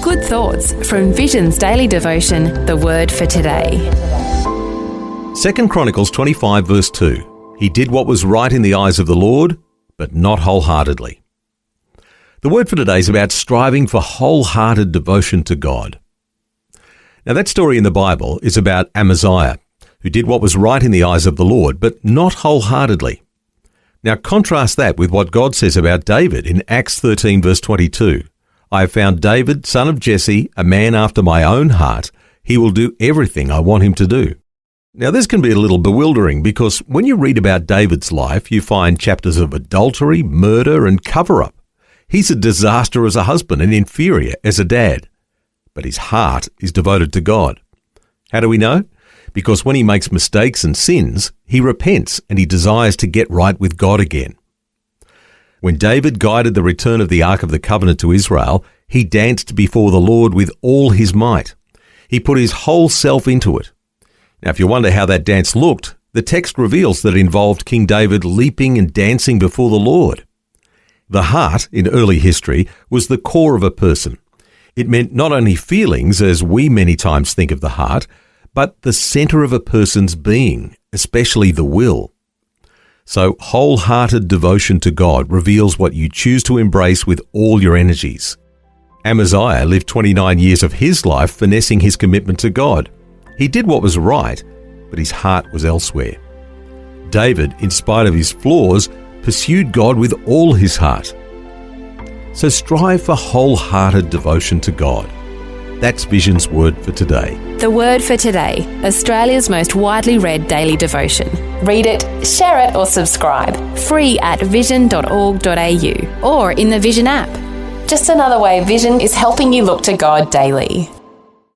Good thoughts from Vision's daily devotion, The Word for Today. 2 Chronicles 25 verse 2. He did what was right in the eyes of the Lord, but not wholeheartedly. The word for today is about striving for wholehearted devotion to God. Now that story in the Bible is about Amaziah, who did what was right in the eyes of the Lord, but not wholeheartedly. Now contrast that with what God says about David in Acts 13 verse 22. I have found David, son of Jesse, a man after my own heart. He will do everything I want him to do. Now this can be a little bewildering because when you read about David's life, you find chapters of adultery, murder and cover-up. He's a disaster as a husband and inferior as a dad. But his heart is devoted to God. How do we know? Because when he makes mistakes and sins, he repents and he desires to get right with God again. When David guided the return of the Ark of the Covenant to Israel, he danced before the Lord with all his might. He put his whole self into it. Now, if you wonder how that dance looked, the text reveals that it involved King David leaping and dancing before the Lord. The heart, in early history, was the core of a person. It meant not only feelings, as we many times think of the heart, but the center of a person's being, especially the will. So wholehearted devotion to God reveals what you choose to embrace with all your energies. Amaziah lived 29 years of his life finessing his commitment to God. He did what was right, but his heart was elsewhere. David, in spite of his flaws, pursued God with all his heart. So strive for wholehearted devotion to God. That's Vision's Word for Today. The Word for Today, Australia's most widely read daily devotion. Read it, share it or subscribe. Free at vision.org.au or in the Vision app. Just another way Vision is helping you look to God daily.